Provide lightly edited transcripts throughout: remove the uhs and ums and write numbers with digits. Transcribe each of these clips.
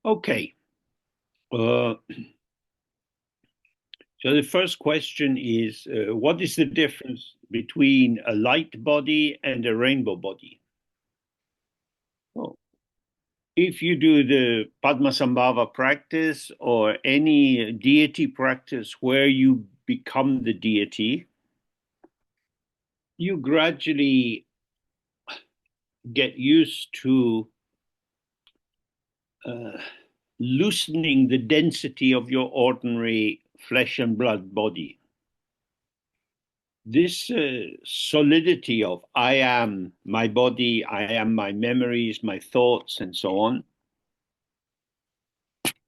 Okay. Uh, so the first question is, what is the difference between a light body and a rainbow body? Well, if you do the Padmasambhava practice or any deity practice where you become the deity, you gradually get used to uh, loosening the density of your ordinary flesh and blood body. This solidity of I am my body, I am my memories, my thoughts, and so on,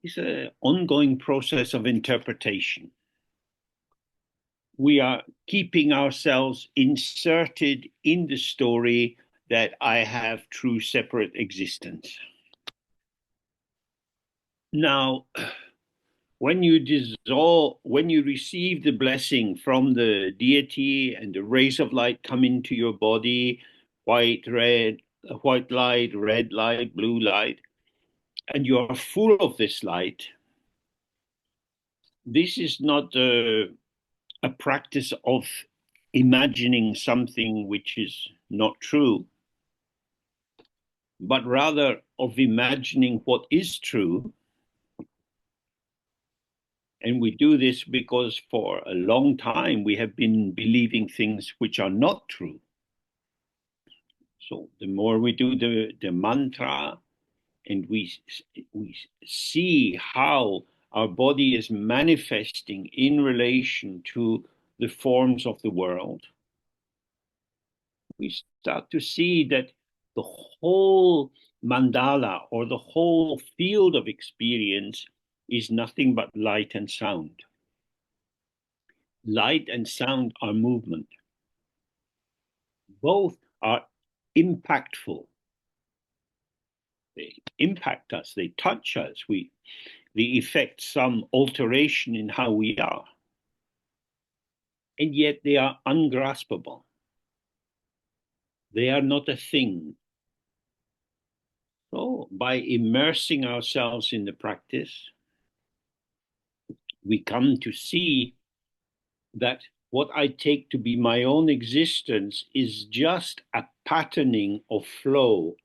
is an ongoing process of interpretation. We are keeping ourselves inserted in the story that I have true separate existence. Now, when you receive the blessing from the deity and the rays of light come into your body, white, white light, red light, blue light, and you are full of this light, this is not a practice of imagining something which is not true, but rather of imagining what is true. And we do this because for a long time we have been believing things which are not true. So the more we do the mantra and we see how our body is manifesting in relation to the forms of the world, we start to see that the whole mandala or the whole field of experience is nothing but light and sound. Light and sound are movement. Both are impactful. They impact us, they touch us, they effect some alteration in how we are. And yet they are ungraspable. They are not a thing. So by immersing ourselves in the practice, we come to see that what I take to be my own existence is just a patterning of flow,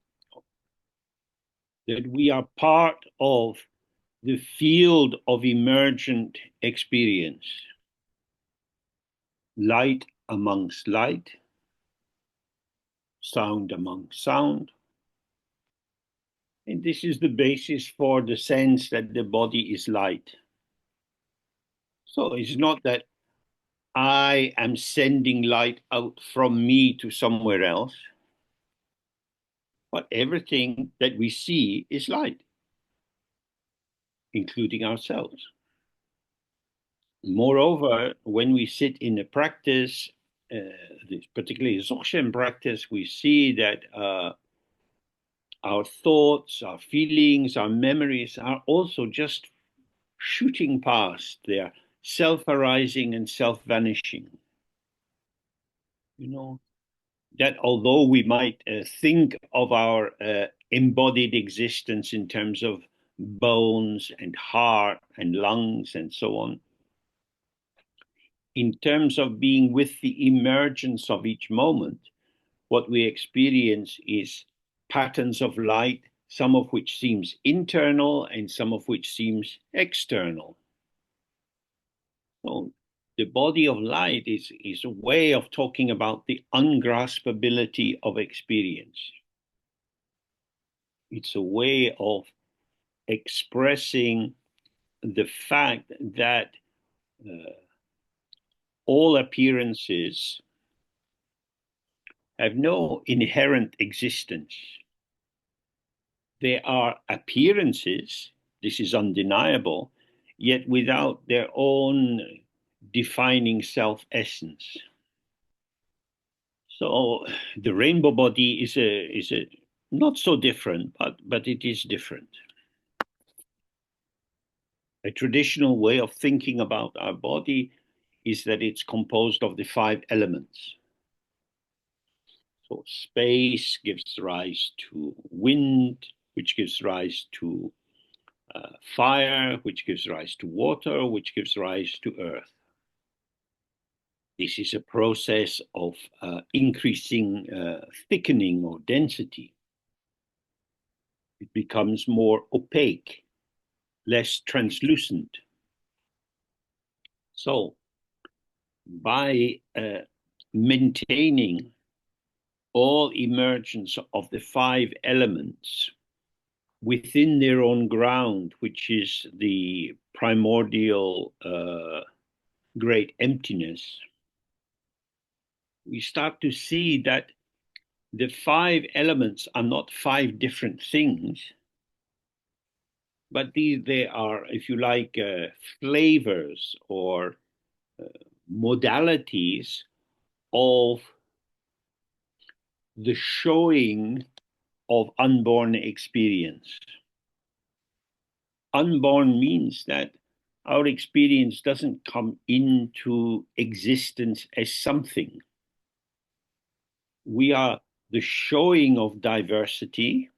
that we are part of the field of emergent experience. Light amongst light, sound amongst sound. And this is the basis for the sense that the body is light. So it's not that I am sending light out from me to somewhere else, but everything that we see is light, including ourselves. Moreover, when we sit in a practice, particularly Dzogchen practice, we see that our thoughts, our feelings, our memories are also just shooting past. They are self-arising and self-vanishing. You know, that although we might think of our embodied existence in terms of bones and heart and lungs and so on, in terms of being with the emergence of each moment, what we experience is patterns of light, some of which seems internal and some of which seems external. So the body of light is a way of talking about the ungraspability of experience. It's a way of expressing the fact that all appearances have no inherent existence. They are appearances, this is undeniable, yet without their own defining self-essence. So the rainbow body is a not so different, but it is different. A traditional way of thinking about our body is that it's composed of the 5 elements. So space gives rise to wind, which gives rise to fire, which gives rise to water, which gives rise to earth. This is a process of increasing thickening or density. It becomes more opaque, less translucent. So, by maintaining all emergence of the five elements within their own ground, which is the primordial great emptiness, we start to see that the five elements are not five different things, but they are, if you like, flavors or modalities of the showing of unborn experience. Unborn means that our experience doesn't come into existence as something. We are the showing of diversity.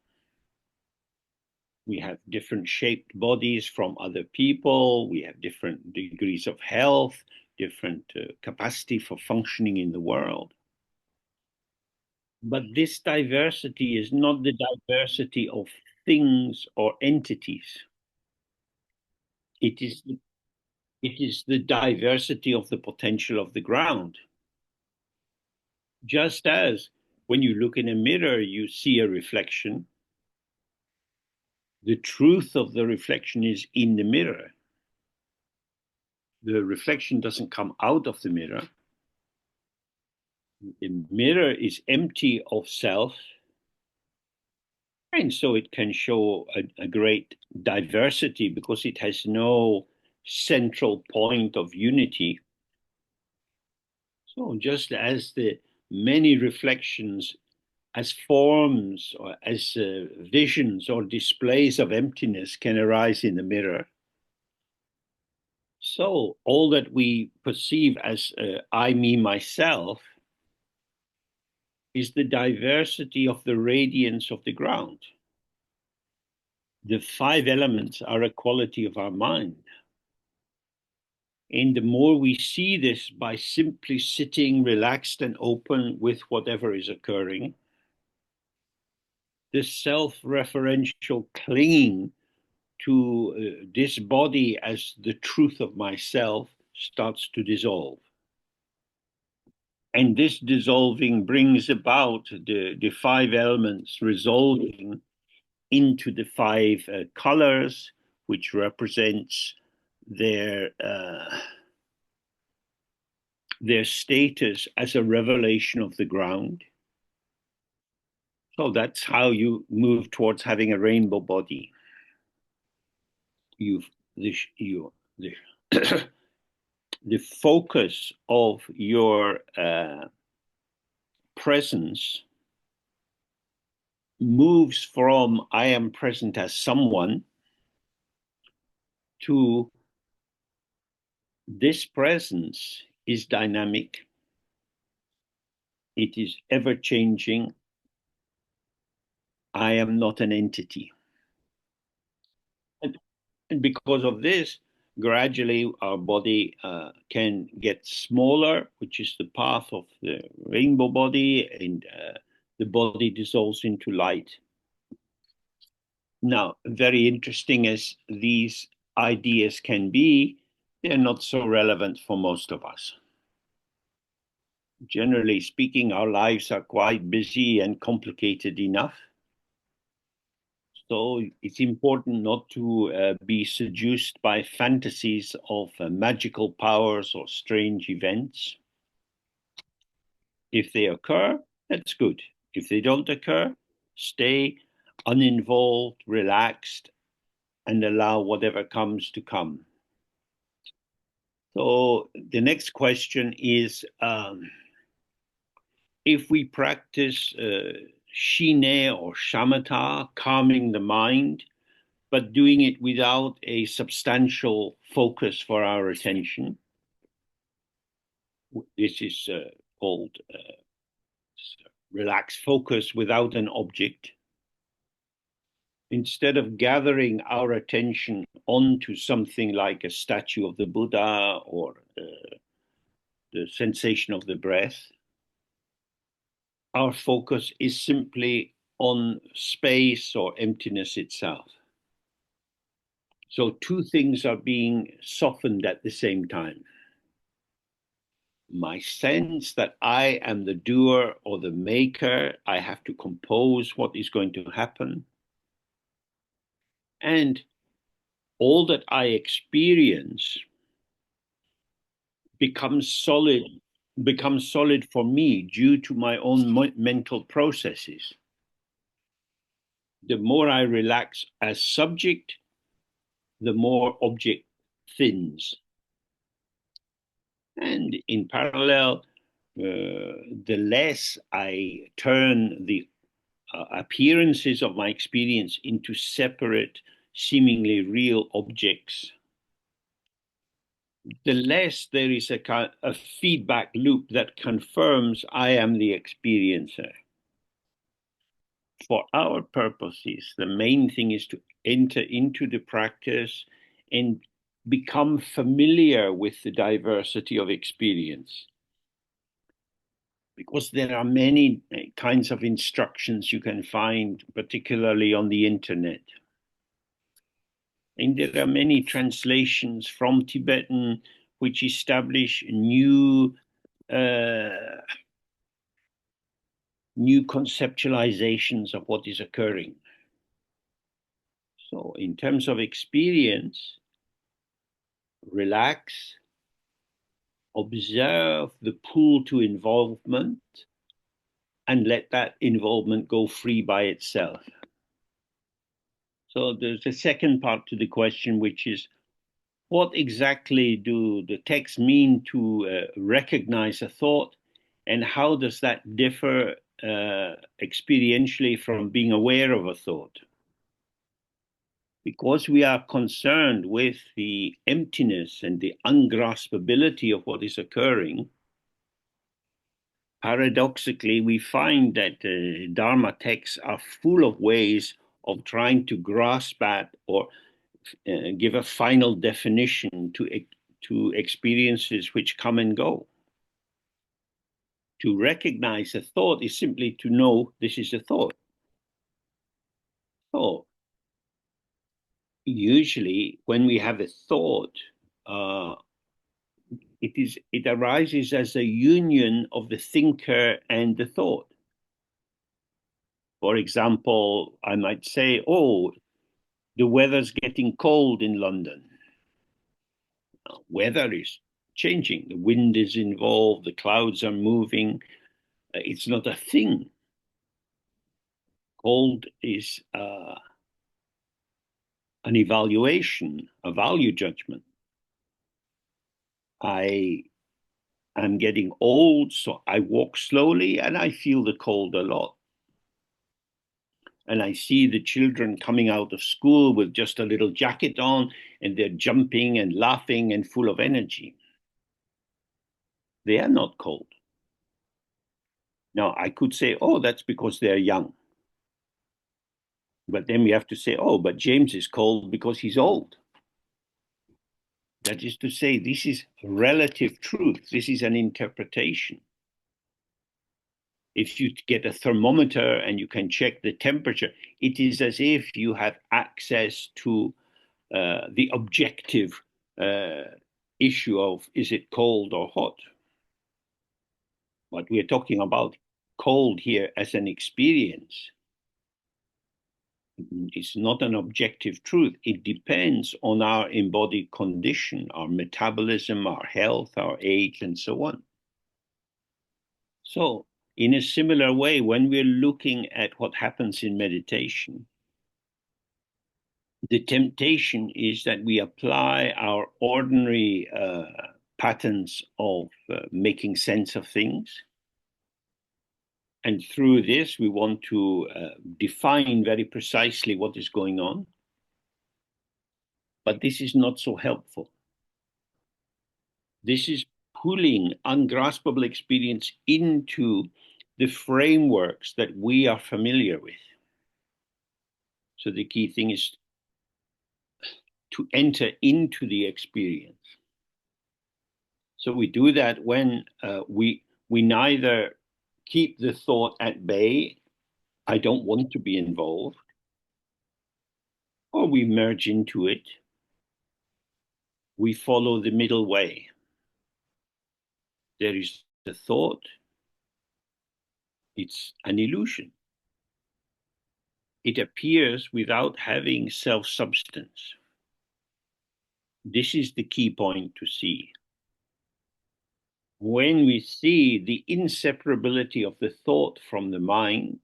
We have different shaped bodies from other people. We have different degrees of health, different capacity for functioning in the world. But this diversity is not the diversity of things or entities. It is the diversity of the potential of the ground. Just as when you look in a mirror, you see a reflection, the truth of the reflection is in the mirror. The reflection doesn't come out of the mirror. The mirror is empty of self, and so it can show a great diversity because it has no central point of unity. So just as the many reflections as forms or as visions or displays of emptiness can arise in the mirror, so all that we perceive as I, me, myself is the diversity of the radiance of the ground. The five elements are a quality of our mind. And the more we see this by simply sitting relaxed and open with whatever is occurring, the self-referential clinging to this body as the truth of myself starts to dissolve. And this dissolving brings about the five elements resolving into the five colors, which represents their status as a revelation of the ground. So that's how you move towards having a rainbow body. The focus of your presence moves from I am present as someone to this presence is dynamic. It is ever changing. I am not an entity. And because of this, gradually our body can get smaller, which is the path of the rainbow body, and the body dissolves into light. Now, very interesting as these ideas can be, they're not so relevant for most of us. Generally speaking, our lives are quite busy and complicated enough. So it's important not to be seduced by fantasies of magical powers or strange events. If they occur, that's good. If they don't occur, stay uninvolved, relaxed, and allow whatever comes to come. So the next question is, if we practice shine or shamatha, calming the mind, but doing it without a substantial focus for our attention, this is called relaxed focus without an object. instead of gathering our attention onto something like a statue of the Buddha or the sensation of the breath, our focus is simply on space or emptiness itself. So two things are being softened at the same time. My sense that I am the doer or the maker, I have to compose what is going to happen. And all that I experience becomes solid for me due to my own mental processes. The more I relax as subject, the more object thins. And in parallel, the less I turn the appearances of my experience into separate, seemingly real objects, the less there is a feedback loop that confirms I am the experiencer. For our purposes, the main thing is to enter into the practice and become familiar with the diversity of experience. Because there are many kinds of instructions you can find, particularly on the internet. And there are many translations from Tibetan which establish new conceptualizations of what is occurring. So in terms of experience, relax, observe the pull to involvement, and let that involvement go free by itself. So there's a second part to the question, which is, what exactly do the texts mean to recognize a thought, and how does that differ experientially from being aware of a thought? Because we are concerned with the emptiness and the ungraspability of what is occurring, paradoxically, we find that Dharma texts are full of ways of trying to grasp at or give a final definition to experiences which come and go. To recognize a thought is simply to know this is a thought. So, usually, when we have a thought, it arises as a union of the thinker and the thought. For example, I might say, "Oh, the weather's getting cold in London." Weather is changing. The wind is involved. The clouds are moving. It's not a thing. Cold is an evaluation, a value judgment. I am getting old, so I walk slowly and I feel the cold a lot. And I see the children coming out of school with just a little jacket on, and they're jumping and laughing and full of energy. They are not cold. Now, I could say, oh, that's because they're young. But then we have to say, oh, but James is cold because he's old. That is to say, this is relative truth. This is an interpretation. If you get a thermometer and you can check the temperature, it is as if you have access to the objective issue of is it cold or hot. But we're talking about cold here as an experience. It's not an objective truth. It depends on our embodied condition, our metabolism, our health, our age, and so on. So, in a similar way, when we're looking at what happens in meditation, the temptation is that we apply our ordinary patterns of making sense of things. And through this, we want to define very precisely what is going on. But this is not so helpful. This is pulling ungraspable experience into the frameworks that we are familiar with. So the key thing is to enter into the experience. So we do that when we neither keep the thought at bay, I don't want to be involved, or we merge into it. We follow the middle way. There is the thought, it's an illusion. It appears without having self-substance. This is the key point to see. When we see the inseparability of the thought from the mind,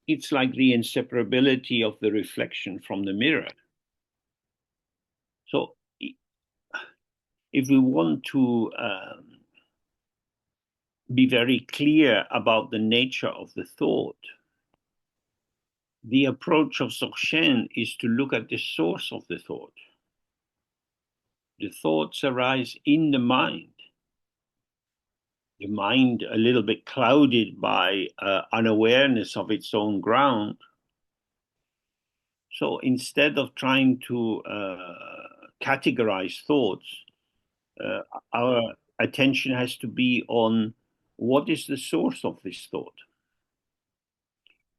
it's like the inseparability of the reflection from the mirror. So if we want to be very clear about the nature of the thought, the approach of Dzogchen is to look at the source of the thought. The thoughts arise in the mind a little bit clouded by unawareness of its own ground. So instead of trying to categorize thoughts, our attention has to be on what is the source of this thought.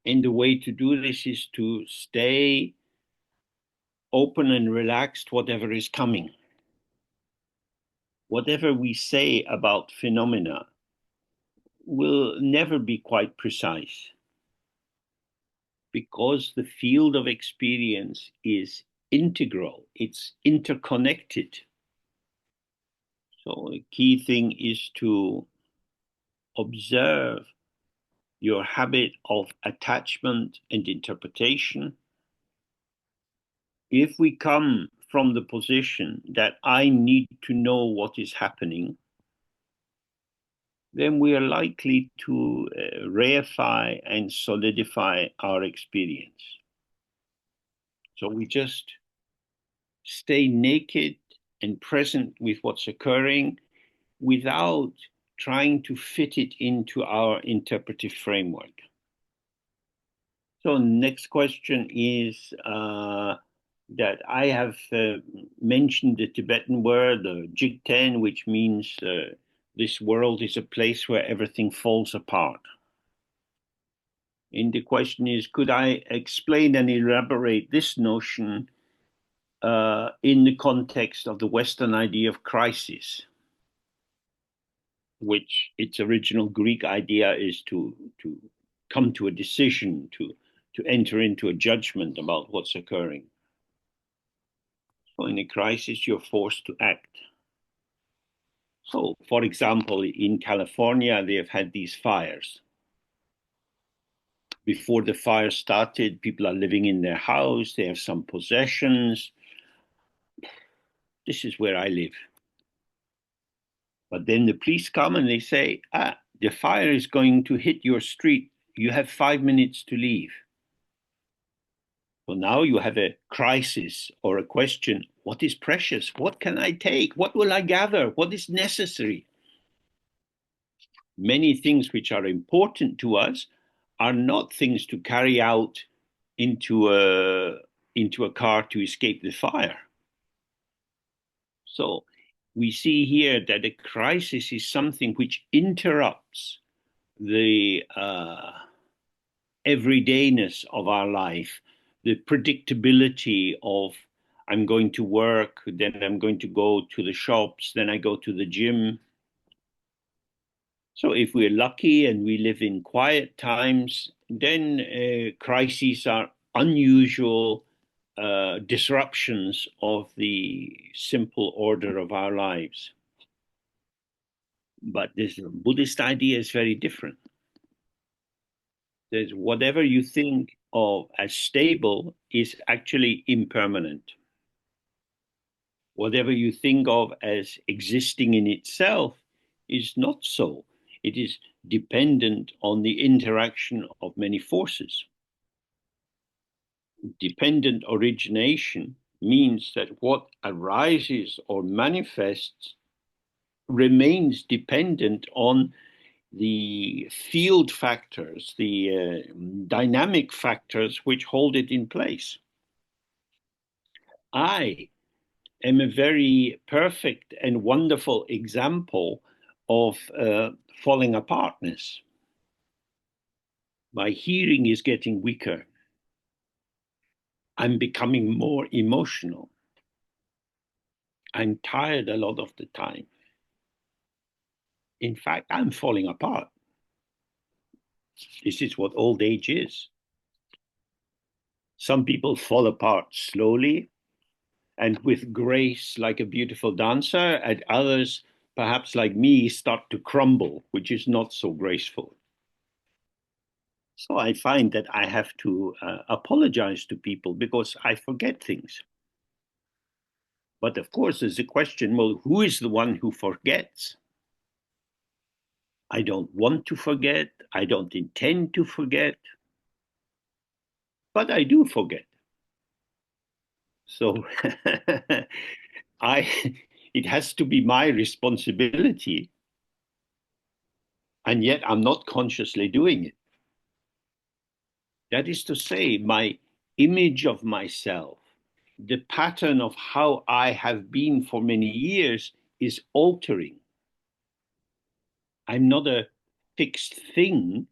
And the way to do this is to stay open and relaxed, whatever is coming. Whatever we say about phenomena will never be quite precise, because the field of experience is integral, it's interconnected. So the key thing is to observe your habit of attachment and interpretation. If we come from the position that I need to know what is happening, then we are likely to reify and solidify our experience. So we just stay naked and present with what's occurring without trying to fit it into our interpretive framework. So next question is that I have mentioned the Tibetan word jigten, which means this world is a place where everything falls apart. And the question is, could I explain and elaborate this notion in the context of the Western idea of crisis, which its original Greek idea is to come to a decision, to enter into a judgment about what's occurring. So in a crisis, you're forced to act. So, for example, in California, they have had these fires. Before the fire started, people are living in their house, they have some possessions. This is where I live. But then the police come and they say, the fire is going to hit your street. You have 5 minutes to leave. So now you have a crisis or a question. What is precious? What can I take? What will I gather? What is necessary? Many things which are important to us are not things to carry out into a car to escape the fire. So we see here that a crisis is something which interrupts the everydayness of our life, the predictability of I'm going to work, then I'm going to go to the shops, then I go to the gym. So if we're lucky and we live in quiet times, then crises are unusual disruptions of the simple order of our lives. But this Buddhist idea is very different. There's whatever you think of as stable is actually impermanent. Whatever you think of as existing in itself is not so. It is dependent on the interaction of many forces. Dependent origination means that what arises or manifests remains dependent on the field factors, the dynamic factors which hold it in place. I am a very perfect and wonderful example of falling apartness. My hearing is getting weaker. I'm becoming more emotional. I'm tired a lot of the time. In fact, I'm falling apart. This is what old age is. Some people fall apart slowly and with grace, like a beautiful dancer, and others, perhaps like me, start to crumble, which is not so graceful. So I find that I have to apologize to people because I forget things. But of course, there's a question, well, who is the one who forgets? I don't want to forget. I don't intend to forget. But I do forget. So it has to be my responsibility. And yet I'm not consciously doing it. That is to say, my image of myself, the pattern of how I have been for many years is altering. I'm not a fixed thing.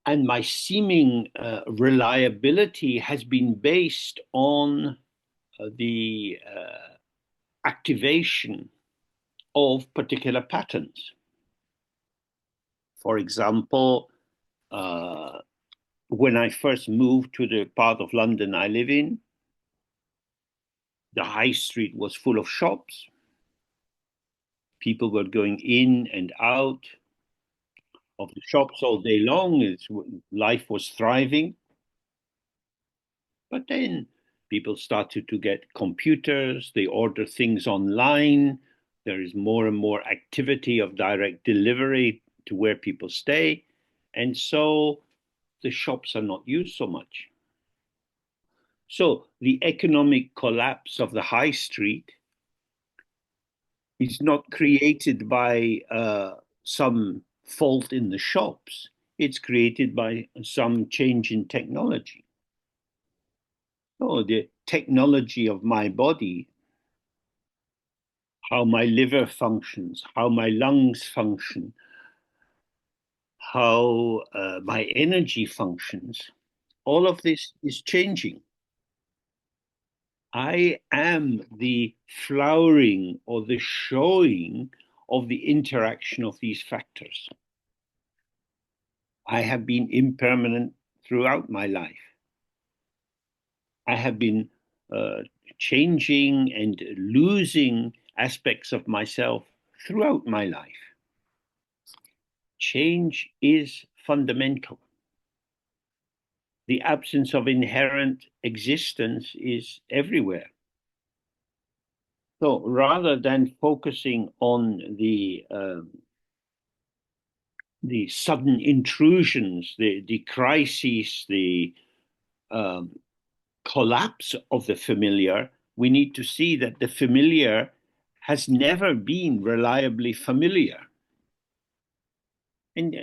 And my seeming reliability has been based on the activation of particular patterns. For example, when I first moved to the part of London I live in, the high street was full of shops. People were going in and out of the shops all day long. Life was thriving. But then people started to get computers, they order things online. There is more and more activity of direct delivery to where people stay. And so the shops are not used so much. So the economic collapse of the high street is not created by some fault in the shops. It's created by some change in technology. So the technology of my body, how my liver functions, how my lungs function, how my energy functions, all of this is changing. I am the flowering or the showing of the interaction of these factors. I have been impermanent throughout my life. I have been changing and losing aspects of myself throughout my life. Change is fundamental. The absence of inherent existence is everywhere. So rather than focusing on the sudden intrusions, the crises, the collapse of the familiar, we need to see that the familiar has never been reliably familiar. And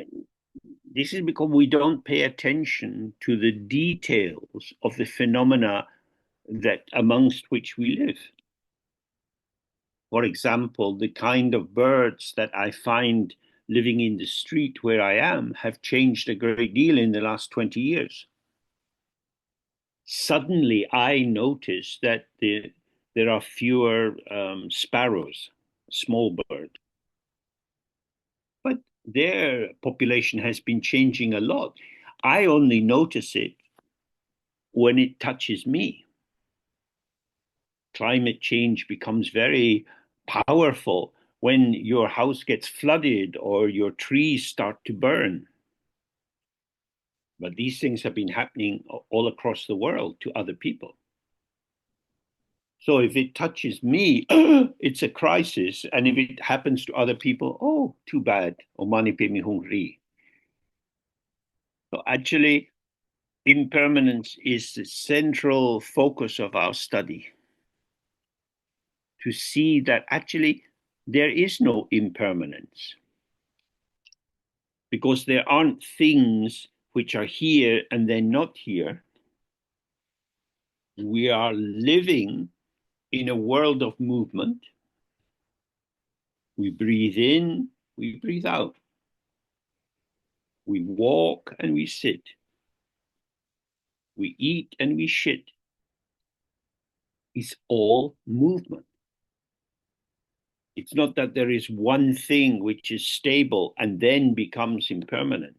this is because we don't pay attention to the details of the phenomena that amongst which we live. For example, the kind of birds that I find living in the street where I am have changed a great deal in the last 20 years. Suddenly, I notice that there are fewer sparrows, small birds. But their population has been changing a lot. I only notice it when it touches me. Climate change becomes very powerful when your house gets flooded or your trees start to burn. But these things have been happening all across the world to other people. So if it touches me, it's a crisis. And if it happens to other people, oh, too bad. O mani padme hung. So actually, impermanence is the central focus of our study. To see that actually there is no impermanence. because there aren't things which are here and then not here. We are living in a world of movement. We breathe in, we breathe out. We walk and we sit. We eat and we shit. It's all movement. It's not that there is one thing which is stable and then becomes impermanent.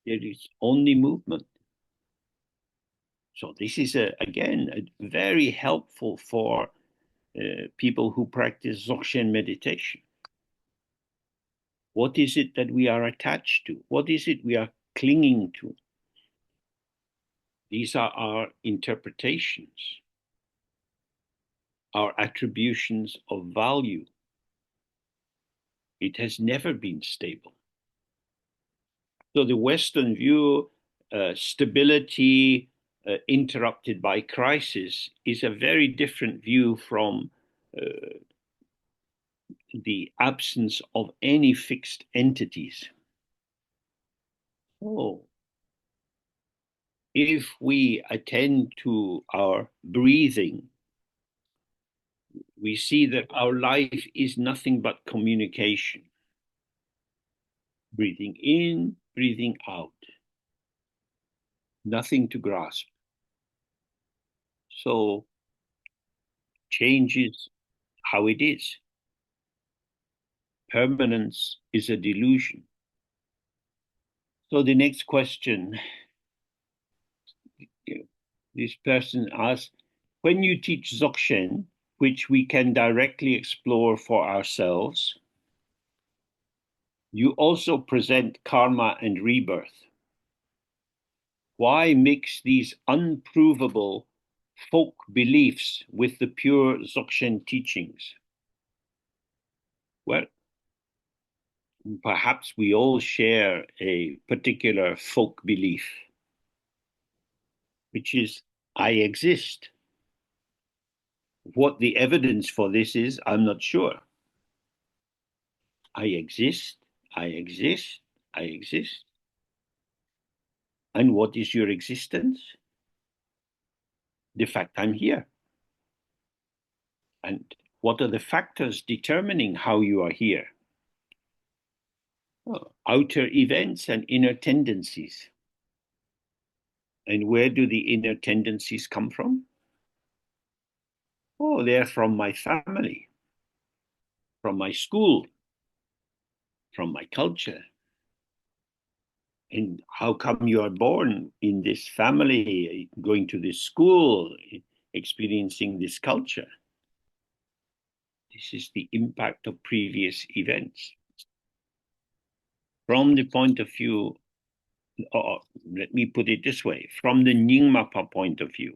There is only movement. So this is, again, very helpful for people who practice Dzogchen meditation. What is it that we are attached to? What is it we are clinging to? These are our interpretations, our attributions of value. It has never been stable. So the Western view, stability interrupted by crisis, is a very different view from the absence of any fixed entities. Oh, if we attend to our breathing, we see that our life is nothing but communication. Breathing in, breathing out. Nothing to grasp. So change is how it is. Permanence is a delusion. So the next question, this person asks, when you teach Dzogchen, which we can directly explore for ourselves, you also present karma and rebirth. Why mix these unprovable folk beliefs with the pure Dzogchen teachings? Well, perhaps we all share a particular folk belief, which is, I exist. What the evidence for this is, I'm not sure. I exist, I exist, I exist. And what is your existence? The fact I'm here. And what are the factors determining how you are here? Well, outer events and inner tendencies. And where do the inner tendencies come from? Oh, they're from my family, from my school, from my culture. And how come you are born in this family, going to this school, experiencing this culture? This is the impact of previous events. From the point of view, or let me put it this way, from the Nyingmapa point of view.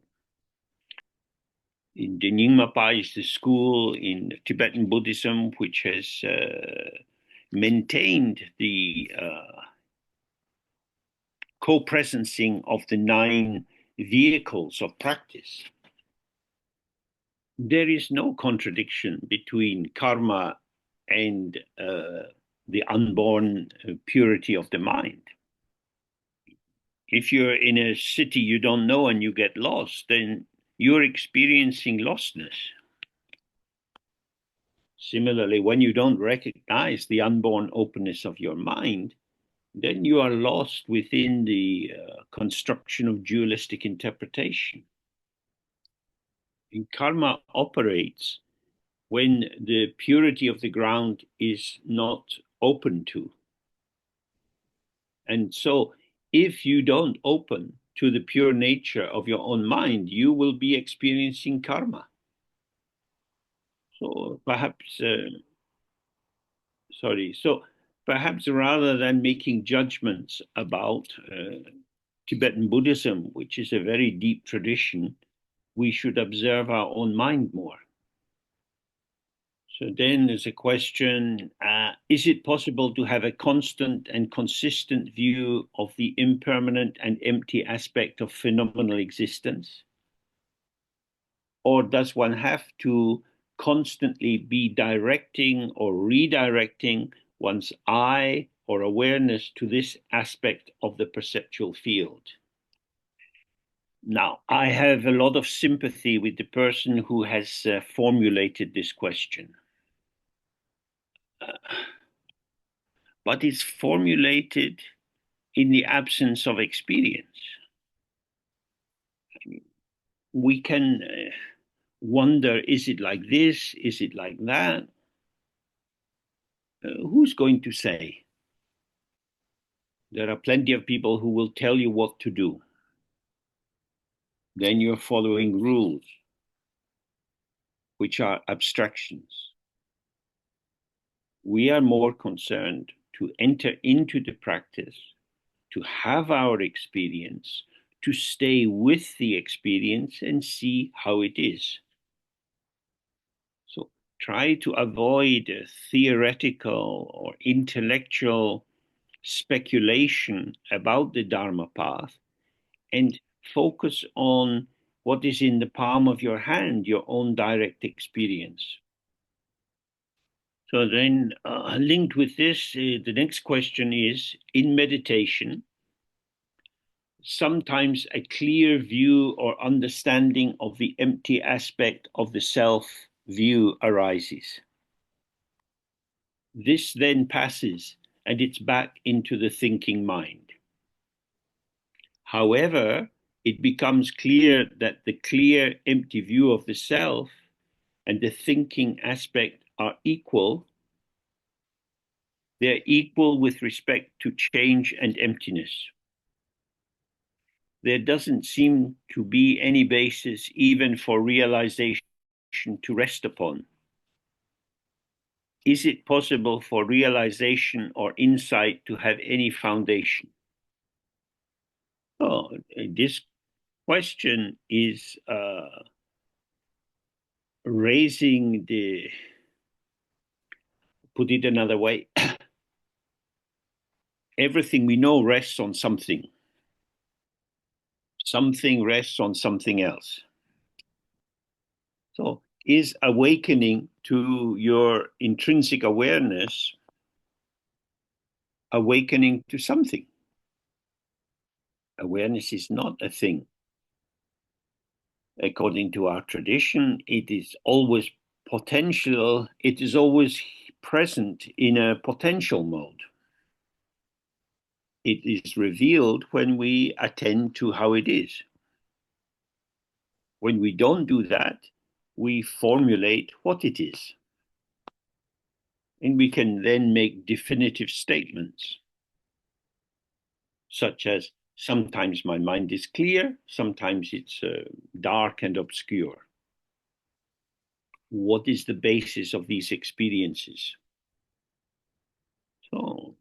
In the Nyingmapa is the school in Tibetan Buddhism, which has maintained the co-presencing of the 9 vehicles of practice. There is no contradiction between karma and the unborn purity of the mind. If you're in a city you don't know and you get lost, then you're experiencing lostness. Similarly, when you don't recognize the unborn openness of your mind, then you are lost within the construction of dualistic interpretation. And karma operates when the purity of the ground is not open to. And so if you don't open to the pure nature of your own mind, you will be experiencing karma. So perhaps, so perhaps rather than making judgments about Tibetan Buddhism, which is a very deep tradition, we should observe our own mind more. So then there's a question, is it possible to have a constant and consistent view of the impermanent and empty aspect of phenomenal existence? Or does one have to constantly be directing or redirecting one's eye or awareness to this aspect of the perceptual field. Now, I have a lot of sympathy with the person who has formulated this question. But it's formulated in the absence of experience. We can wonder, is it like this? Is it like that? Who's going to say? There are plenty of people who will tell you what to do. Then you're following rules, which are abstractions. We are more concerned to enter into the practice, to have our experience, to stay with the experience and see how it is. So try to avoid a theoretical or intellectual speculation about the Dharma path and focus on what is in the palm of your hand, your own direct experience. So then, linked with this, the next question is, in meditation, sometimes a clear view or understanding of the empty aspect of the self view arises. This then passes, and it's back into the thinking mind. However, it becomes clear that the clear, empty view of the self and the thinking aspect are equal. They're equal with respect to change and emptiness. There doesn't seem to be any basis even for realization to rest upon. Is it possible for realization or insight to have any foundation? Oh, this question is raising the, put it another way, everything we know rests on something. Something rests on something else. So is awakening to your intrinsic awareness awakening to something? Awareness is not a thing. According to our tradition, it is always potential, it is always present in a potential mode. It is revealed when we attend to how it is. When we don't do that, we formulate what it is. And we can then make definitive statements, such as, sometimes my mind is clear, sometimes it's dark and obscure. What is the basis of these experiences? So,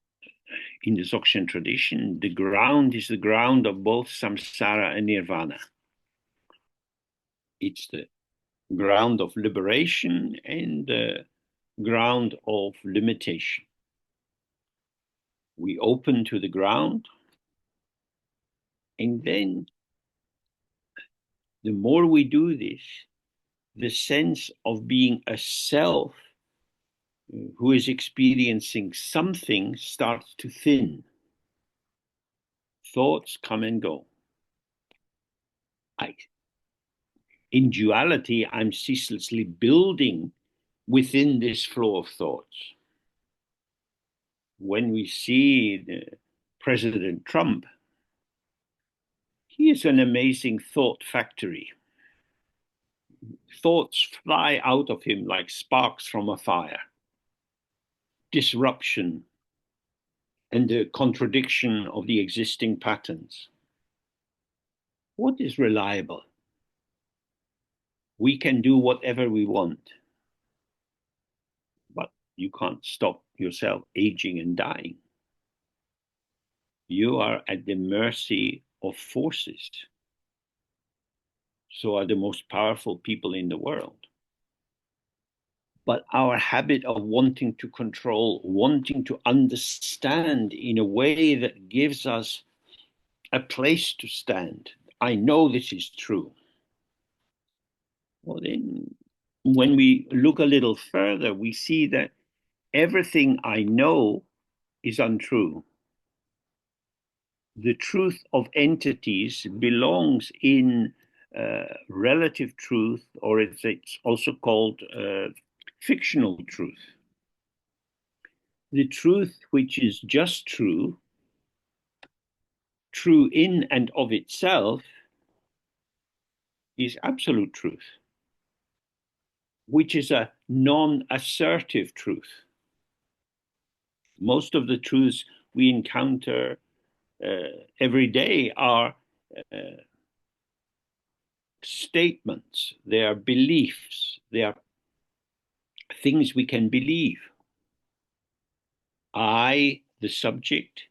in the Dzogchen tradition, the ground is the ground of both samsara and nirvana. It's the ground of liberation and the ground of limitation. We open to the ground, and then the more we do this, the sense of being a self who is experiencing something starts to thin. Thoughts come and go. In duality, I'm ceaselessly building within this flow of thoughts. When we see President Trump, he is an amazing thought factory. Thoughts fly out of him like sparks from a fire. Disruption and the contradiction of the existing patterns. What is reliable? We can do whatever we want, but you can't stop yourself aging and dying. You are at the mercy of forces. So are the most powerful people in the world. But our habit of wanting to control, wanting to understand in a way that gives us a place to stand. I know this is true. Well, then, when we look a little further, we see that everything I know is untrue. The truth of entities belongs in relative truth, or it's also called fictional truth. The truth which is just true, true in and of itself, is absolute truth, which is a non-assertive truth. Most of the truths we encounter every day are statements, they are beliefs, they are things we can believe. I, the subject,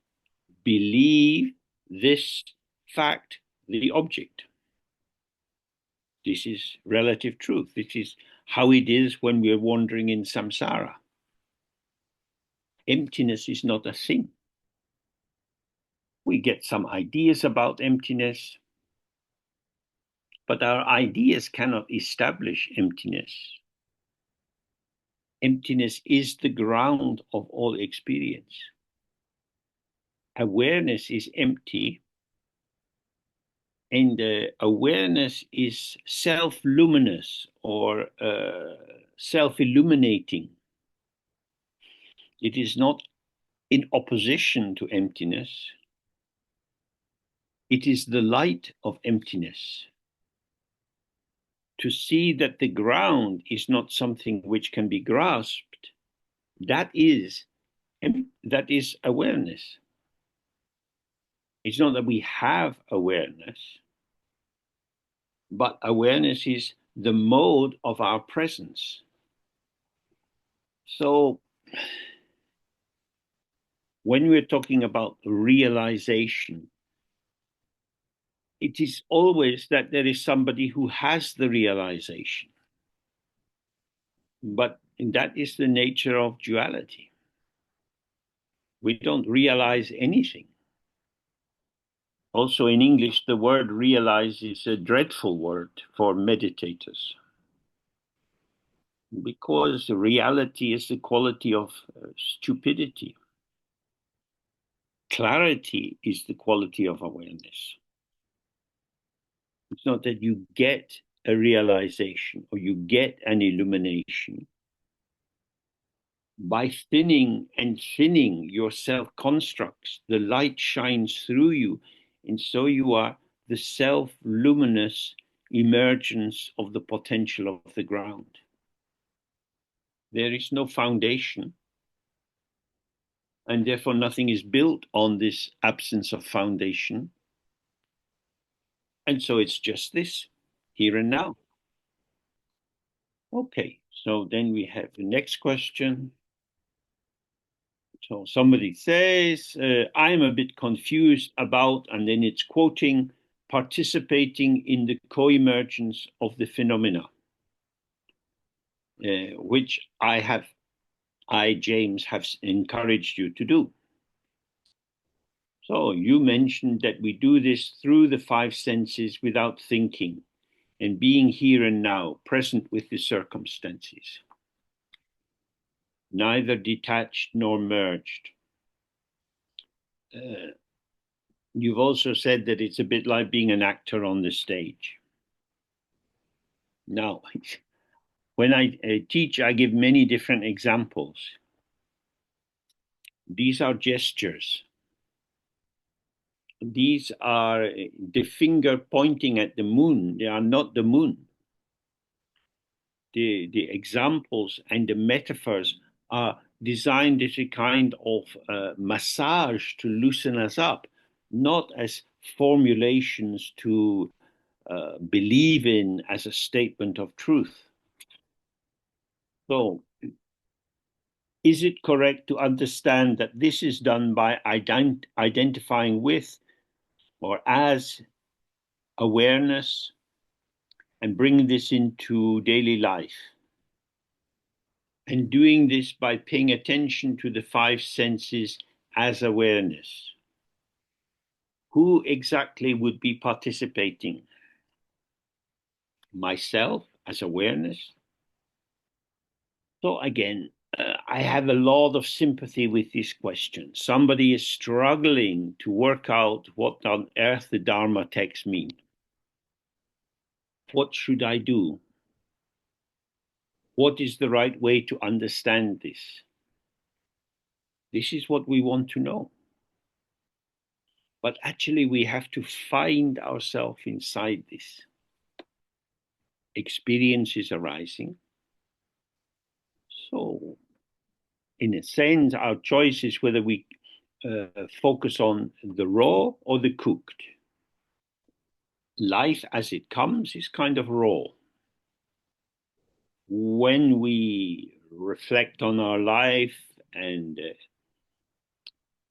believe this fact, the object. This is relative truth. This is how it is when we're wandering in samsara. Emptiness is not a thing. We get some ideas about emptiness, but our ideas cannot establish emptiness. Emptiness is the ground of all experience. Awareness is empty, and awareness is self-luminous or self-illuminating. It is not in opposition to emptiness. It is the light of emptiness. To see that the ground is not something which can be grasped, that is awareness. It's not that we have awareness, but awareness is the mode of our presence. So when we're talking about realization, it is always that there is somebody who has the realization. But that is the nature of duality. We don't realize anything. Also in English, the word realize is a dreadful word for meditators, because reality is the quality of stupidity. Clarity is the quality of awareness. It's not that you get a realization or you get an illumination. By thinning and thinning your self-constructs, the light shines through you, and so you are the self-luminous emergence of the potential of the ground. There is no foundation, and therefore nothing is built on this absence of foundation. And so it's just this, here and now. Okay, so then we have the next question. So somebody says, I'm a bit confused about, and then it's quoting, participating in the co-emergence of the phenomena, which I, James, have encouraged you to do. So you mentioned that we do this through the five senses without thinking and being here and now, present with the circumstances, neither detached nor merged. You've also said that it's a bit like being an actor on the stage. Now, when I teach, I give many different examples. These are gestures. These are the finger pointing at the moon. They are not the moon. The examples and the metaphors are designed as a kind of massage to loosen us up, not as formulations to believe in as a statement of truth. So, is it correct to understand that this is done by identifying with or as awareness and bringing this into daily life? And doing this by paying attention to the five senses as awareness. Who exactly would be participating? Myself as awareness? So again, I have a lot of sympathy with this question. Somebody is struggling to work out what on earth the Dharma texts mean. What should I do? What is the right way to understand this? This is what we want to know. But actually, we have to find ourselves inside this. Experience is arising. So, in a sense, our choice is whether we focus on the raw or the cooked. Life as it comes is kind of raw. When we reflect on our life and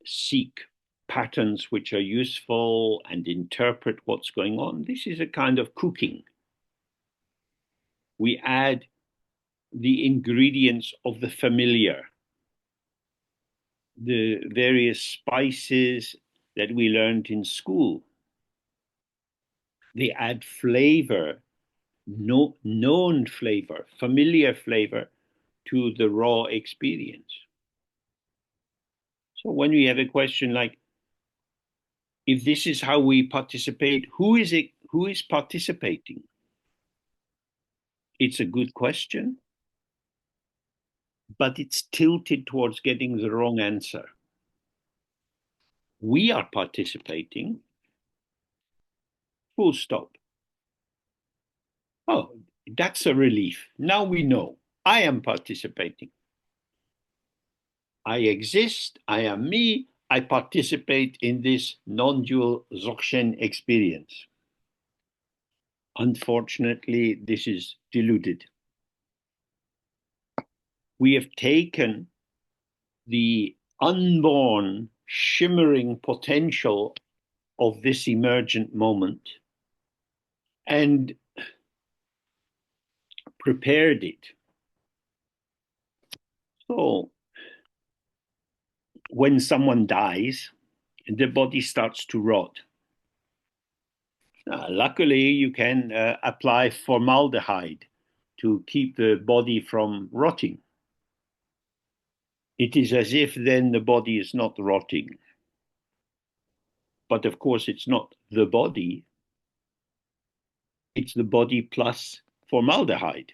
seek patterns which are useful and interpret what's going on, this is a kind of cooking. We add the ingredients of the familiar, the various spices that we learned in school. They add flavor, known flavor, familiar flavor to the raw experience. So when we have a question like, if this is how we participate, who is participating? It's a good question, but it's tilted towards getting the wrong answer. We are participating, full stop. Oh, that's a relief. Now we know I am participating. I exist, I am me, I participate in this non-dual Dzogchen experience. Unfortunately, this is diluted. We have taken the unborn, shimmering potential of this emergent moment and prepared it. So when someone dies, the body starts to rot. Luckily, you can apply formaldehyde to keep the body from rotting. It is as if then the body is not rotting. But of course, it's not the body. It's the body plus formaldehyde.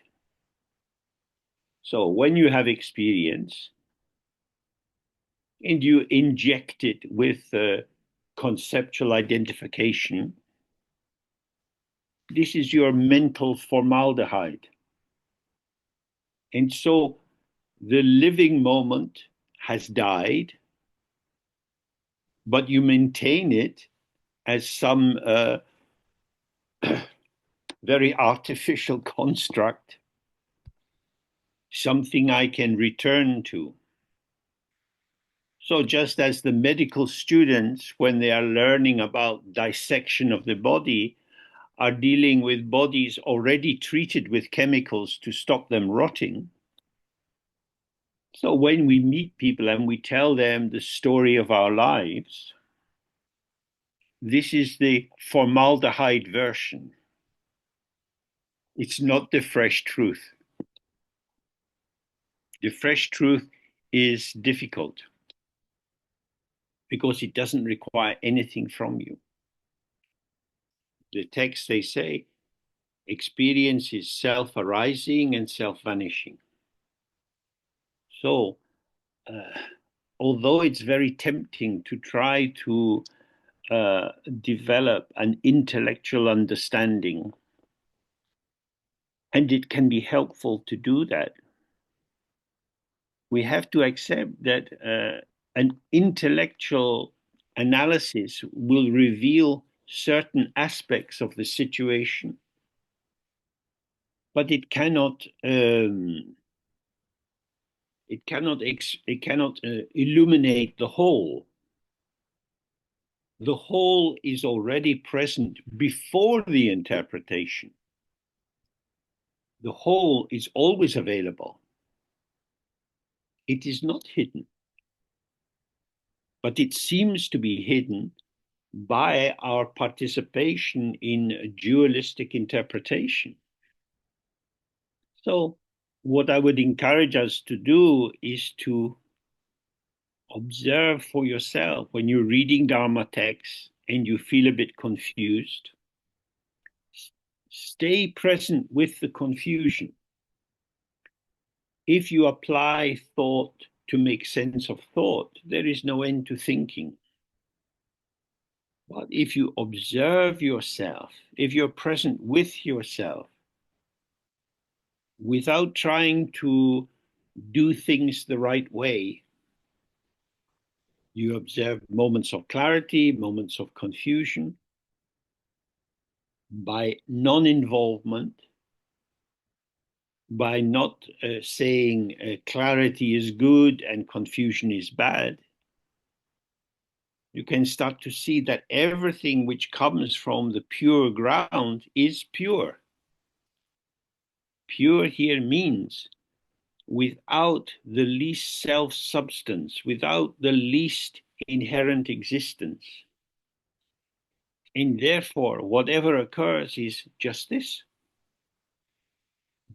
So when you have experience and you inject it with conceptual identification, this is your mental formaldehyde. And so the living moment has died, but you maintain it as some very artificial construct, something I can return to. So just as the medical students, when they are learning about dissection of the body, are dealing with bodies already treated with chemicals to stop them rotting. So when we meet people and we tell them the story of our lives, this is the formaldehyde version. It's not the fresh truth. The fresh truth is difficult because it doesn't require anything from you. The text, they say, experience is self-arising and self-vanishing. So, although it's very tempting to try to develop an intellectual understanding, and it can be helpful to do that, we have to accept that an intellectual analysis will reveal certain aspects of the situation, but it cannot illuminate the whole. The whole is already present before the interpretation. The whole is always available. It is not hidden, but it seems to be hidden by our participation in dualistic interpretation. So what I would encourage us to do is to observe for yourself when you're reading Dharma texts and you feel a bit confused. Stay present with the confusion. If you apply thought to make sense of thought, there is no end to thinking. But if you observe yourself, if you're present with yourself, without trying to do things the right way, you observe moments of clarity, moments of confusion. By non-involvement, by not saying clarity is good and confusion is bad, you can start to see that everything which comes from the pure ground is pure. Pure here means without the least self-substance, without the least inherent existence. And therefore, whatever occurs is just this,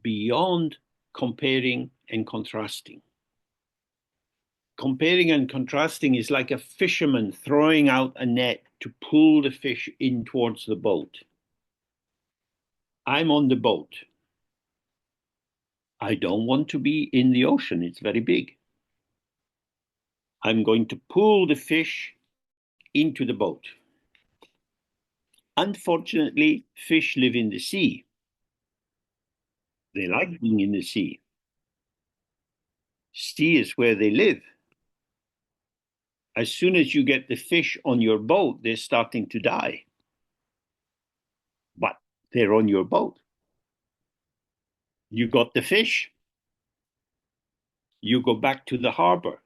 beyond comparing and contrasting. Comparing and contrasting is like a fisherman throwing out a net to pull the fish in towards the boat. I'm on the boat. I don't want to be in the ocean. It's very big. I'm going to pull the fish into the boat. Unfortunately, fish live in the sea. They like being in the sea. Sea is where they live. As soon as you get the fish on your boat, they're starting to die. But they're on your boat. You got the fish. You go back to the harbor.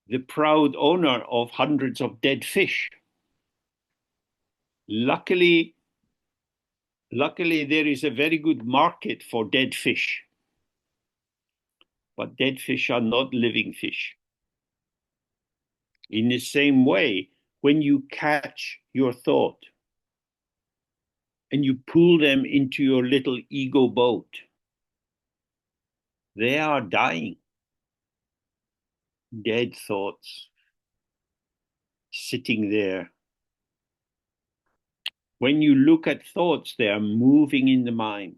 The proud owner of hundreds of dead fish. Luckily, there is a very good market for dead fish. But dead fish are not living fish. In the same way, when you catch your thought and you pull them into your little ego boat, they are dying. Dead thoughts sitting there. When you look at thoughts, they are moving in the mind.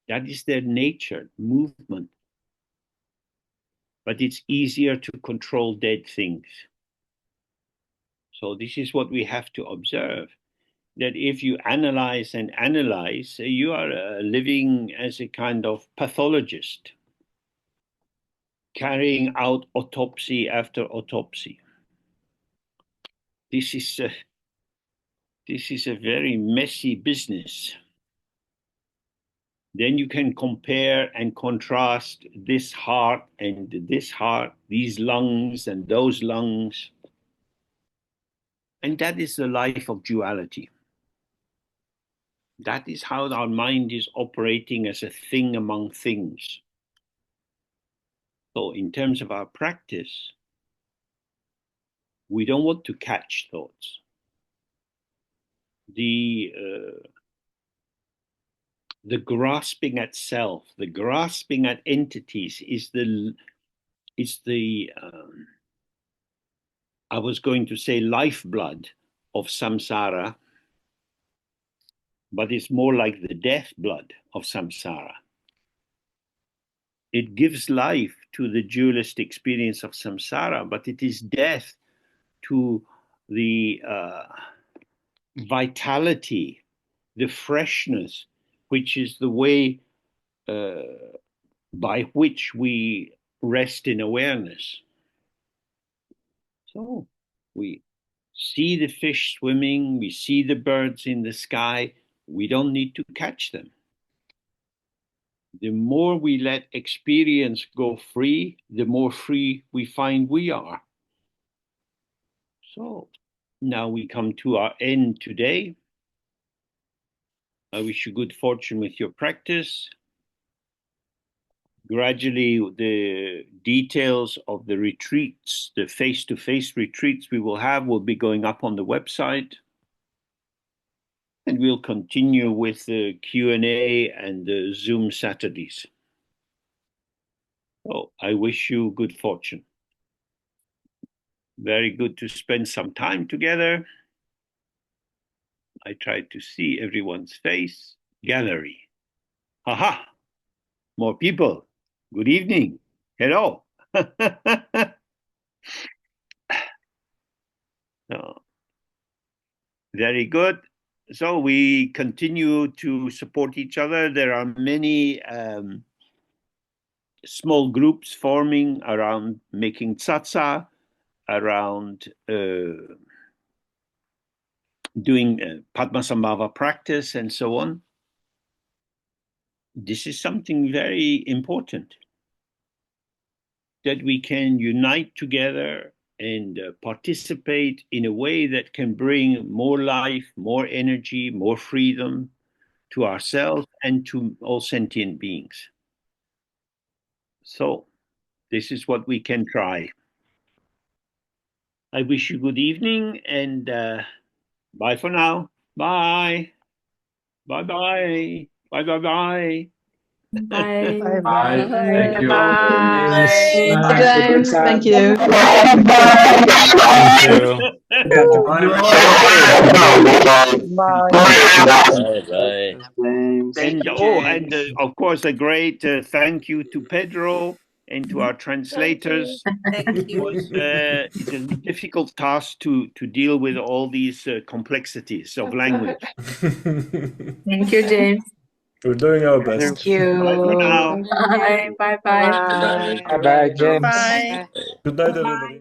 That is their nature, movement. But it's easier to control dead things. So this is what we have to observe, that if you analyze and analyze, you are living as a kind of pathologist, carrying out autopsy after autopsy. This is a very messy business. Then you can compare and contrast this heart and this heart, these lungs and those lungs. And that is the life of duality. That is how our mind is operating as a thing among things. So in terms of our practice, we don't want to catch thoughts. The grasping at self, the grasping at entities is the I was going to say lifeblood of samsara, but it's more like the death blood of samsara. It gives life to the dualist experience of samsara, but it is death to the vitality, the freshness, which is the way by which we rest in awareness. So we see the fish swimming, we see the birds in the sky, we don't need to catch them. The more we let experience go free, the more free we find we are. So now we come to our end today. I wish you good fortune with your practice. Gradually, the details of the retreats, the face-to-face retreats we will have, will be going up on the website. And we'll continue with the Q&A and the Zoom Saturdays. So I wish you good fortune. Very good to spend some time together. I tried to see everyone's face. Gallery. Haha, more people. Good evening. Hello. So, very good. So we continue to support each other. There are many small groups forming around making tsatsa, around doing Padmasambhava practice and so on. This is something very important, that we can unite together and participate in a way that can bring more life, more energy, more freedom to ourselves and to all sentient beings. So this is what we can try. I wish you good evening and bye for now. Bye. Bye-bye. Bye-bye-bye. Bye. Bye. Thank you. Bye. James, thank you. Thank you. Bye. And of course, a great thank you to Pedro and to our translators. Thank you. It's a difficult task to deal with all these complexities of language. Thank you, James. We're doing our best. Thank you. Bye for now. Bye. Bye. Bye. Bye-bye, James. Bye. Good night, everybody.